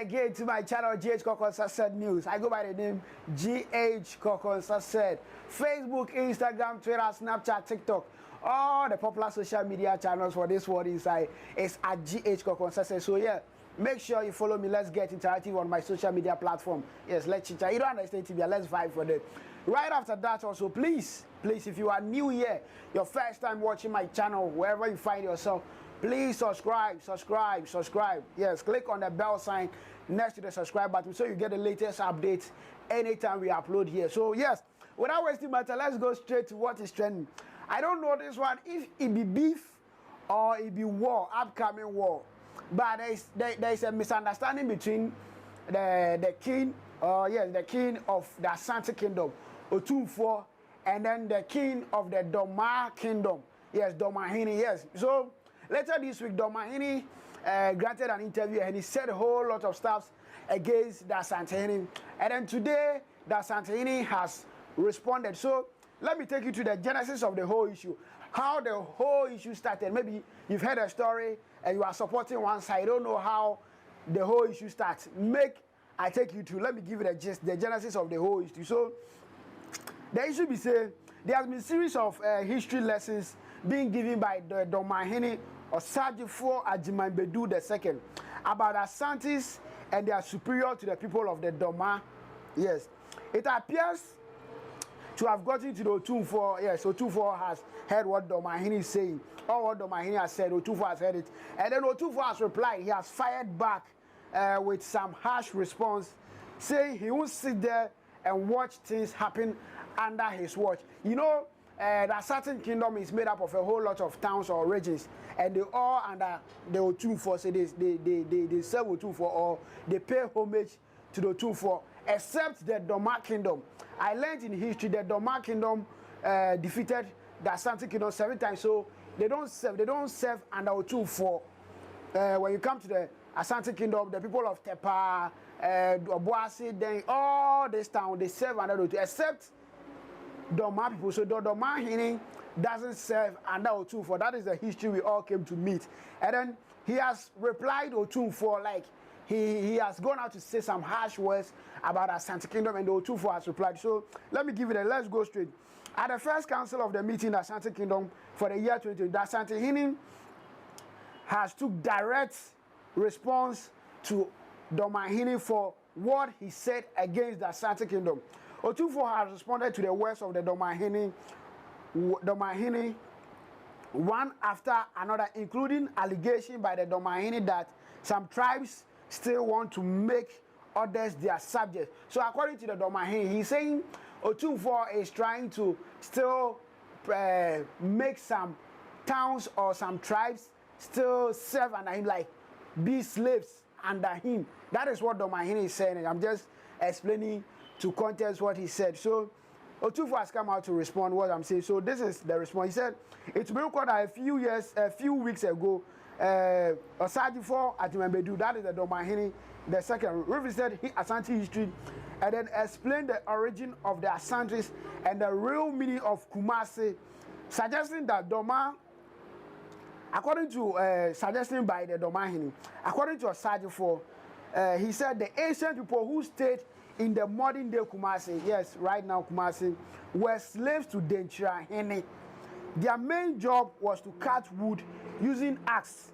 again to my channel GH Kokonsa Said News. I go by the name GH Kokonsa Said. Facebook, Instagram, Twitter, Snapchat, TikTok, all the popular social media channels for this word inside is at GH Kokonsa Said. So yeah, make sure you follow me. Let's get interactive on my social media platform. Yes, let's chit chat. You don't understand TV, let's vibe for that. Right after that also, please, if you are new here, your first time watching my channel, wherever you find yourself, please subscribe. Yes, click on the bell sign next to the subscribe button so you get the latest updates anytime we upload here. So yes, without wasting my time, let's go straight to what is trending. I don't know this one, if it be beef or it be war, upcoming war. But there is a misunderstanding between the king of the Asante Kingdom, Otumfuo, and then the king of the Dormaahene Kingdom. Yes, Dormaahene, yes. So later this week, Dormaahene granted an interview and he said a whole lot of stuff against the AsanteHene. And then today, the AsanteHene has responded. So let me take you to the genesis of the whole issue. How the whole issue started. Maybe you've heard a story and you are supporting one side. You don't know how the whole issue starts. I take you to, let me give you the genesis of the whole issue. So the issue be say, there has been a series of history lessons being given by the Dormaahene Oseadeyo Agyeman Badu II about Asantes and they are superior to the people of the Dorma. Yes, it appears to have gotten to the Otumfuo. Yes, Otumfuo has heard what Dormaahene is saying, or what Dormaahene has said. Otumfuo has heard it, and then Otumfuo has replied. He has fired back with some harsh response, saying he won't sit there and watch things happen under his watch. You know, the Asante Kingdom is made up of a whole lot of towns or regions, and they all under the Otumfuo. So they serve Otumfuo or they pay homage to the Otumfuo, except the Dorma Kingdom. I learned in history that the Dorma Kingdom defeated the Asante Kingdom 7 times, so they don't serve under Otumfuo. When you come to the Asante Kingdom, the people of Tepa, Obuasi, then all this town, they serve under Otumfuo, except Dorma people. So the Dormaahene doesn't serve under Otumfuo. That is the history we all came to meet. And then he has replied Otumfuo, like he has gone out to say some harsh words about Asante Kingdom, and the Otumfuo has replied. So let me give it let's go straight. At the first council of the meeting, the Asante Kingdom for the year 2020, the AsanteHene has took direct response to Dormaahene for what he said against the Asante Kingdom. Otumfuo has responded to the words of the Dormaahene one after another, including allegation by the Dormaahene that some tribes still want to make others their subjects. So according to the Dormaahene, he's saying Otumfuo is trying to still make some towns or some tribes still serve under him, like be slaves under him. That is what Dormaahene is saying, and I'm just explaining to context what he said. So Otumfuo has come out to respond what I'm saying. So this is the response. He said, it's been recorded a few weeks ago, Oseadeyo Agyeman Badu, that is the Dormaahene, the second, revisited Asante history and then explained the origin of the Asantes and the real meaning of Kumasi, suggesting that Dorma, according to suggestion by the Dormaahene, according to Oseadeyo, he said the ancient people who stayed in the modern day Kumasi, yes, right now Kumasi, were slaves to Dormaahene. Their main job was to cut wood using axe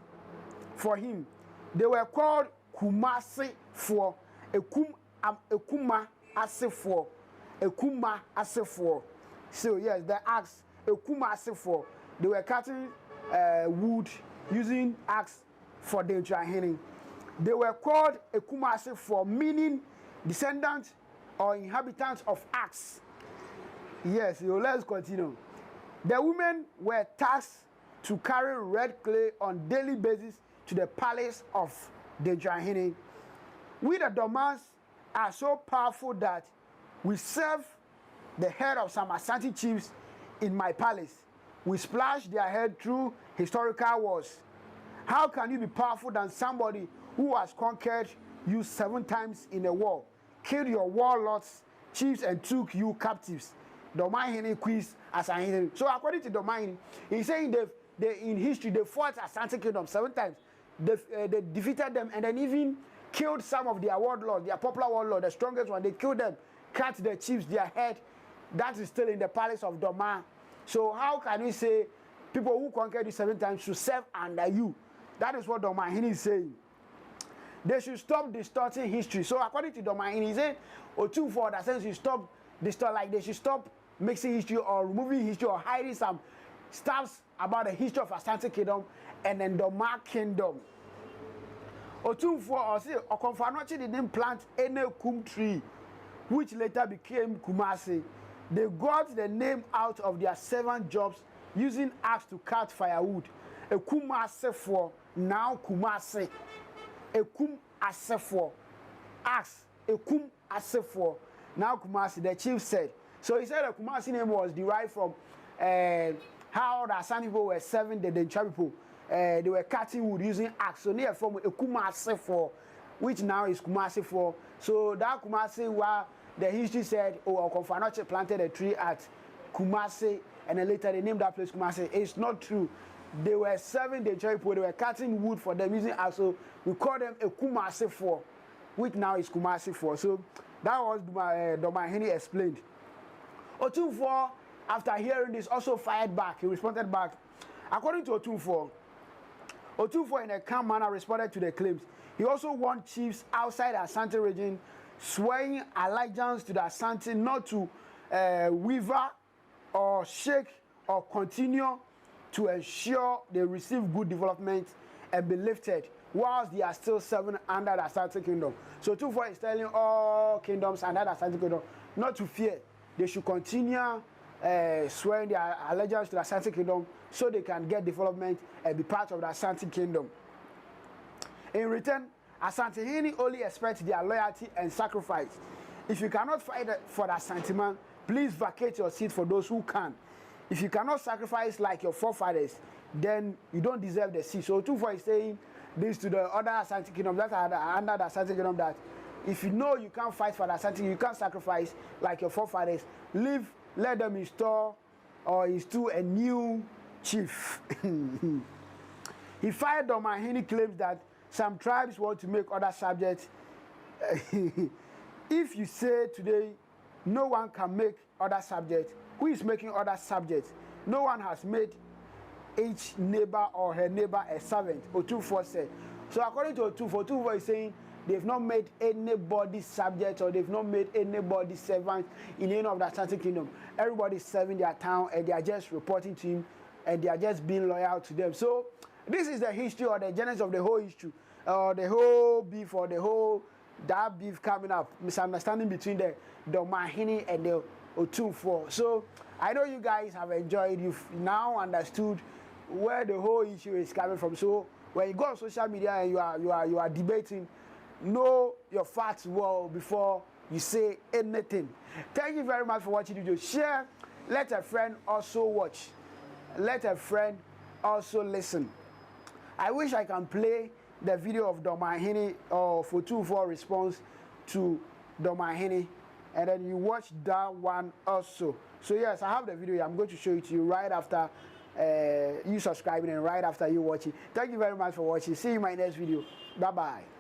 for him. They were called Kumasi for Ekuma Asefo. Ekuma Asefo. So yes, the axe, Ekuma Asefo. They were cutting wood using axe for Dormaahene. They were called Ekuma Asefo, meaning descendants or inhabitants of axe. Yes, so let's continue. The women were tasked to carry red clay on daily basis to the palace of Dormaahene. We the Dormas are so powerful that we serve the head of some Asante chiefs in my palace. We splash their head through historical wars. How can you be powerful than somebody who has conquered you 7 times in a war, killed your warlords, chiefs, and took you captives? Dormaahene quiz AsanteHene. So according to Dormaahene, he's saying in history they fought Asante Kingdom 7 times. They defeated them, and then even killed some of their warlords, their popular warlords, the strongest one. They killed them, cut the chiefs, their head. That is still in the palace of Dormaahene. So how can we say people who conquered you 7 times should serve under you? That is what Dormaahene is saying. They should stop distorting history. So according to Dormaahene, he said, Otumfuo, that sense, you stop distort, like they should stop mixing history or removing history or hiding some stuff about the history of Asante Kingdom and then Dormaahene Kingdom. Otumfuo Osei Okomfanochi didn't plant any kum tree, which later became Kumasi. They got the name out of their 7 jobs using axe to cut firewood. A Kumasi for now Kumasi. A kum asefo axe. A kum asefo now Kumasi. The chief said. So he said the Kumasi name was derived from how the Asante people were serving the Dencha people. They were cutting wood using axe. So near from a Kumasi for, which now is Kumasi for. So that Kumasi, where the history said, oh, Okomfanochi planted a tree at Kumasi, and then later they named that place Kumasi. It's not true. They were serving the Dencha people. They were cutting wood for them using axe. So we call them a Kumasi for, which now is Kumasi for. So that was Dormaahene explained. Otumfuo, after hearing this, also fired back. He responded back. According to Otumfuo in a calm manner responded to the claims. He also warned chiefs outside the Asante region swearing allegiance to the Asante not to waver or shake or continue to ensure they receive good development and be lifted whilst they are still serving under the Asante Kingdom. So Otumfuo is telling all kingdoms under the Asante Kingdom not to fear. They should continue swearing their allegiance to the Asante Kingdom so they can get development and be part of the Asante Kingdom. In return, AsanteHene only expects their loyalty and sacrifice. If you cannot fight for the Asanteman, please vacate your seat for those who can. If you cannot sacrifice like your forefathers, then you don't deserve the seat. So Otumfuo is saying this to the other Asante Kingdom that are under the Asante Kingdom, that if you know you can't fight for the Asante, you can't sacrifice like your forefathers, let them install or install a new chief. He fired Dormaahene claims that some tribes want to make other subjects. If you say today no one can make other subjects, who is making other subjects? No one has made each neighbor or her neighbor a servant, Otumfuo said. So according to Otumfuo is saying they've not made anybody subject or they've not made anybody servant in any of the Asante Kingdom. Everybody's serving their town and they are just reporting to him and they are just being loyal to them. So this is the history or the genesis of the whole issue, the whole beef or the whole that beef coming up, misunderstanding between the Dormaahene and the Otumfuo. So I know you guys have enjoyed. You've now understood where the whole issue is coming from. So when you go on social media and you are debating, know your facts well before you say anything. Thank you very much for watching the video. Share. Let a friend also watch. Let a friend also listen. I wish I can play the video of Dormaahene or Otumfuo response to Dormaahene, and then you watch that one also. So yes, I have the video. I'm going to show it to you right after you subscribing and right after you watching. Thank you very much for watching. See you in my next video. Bye bye.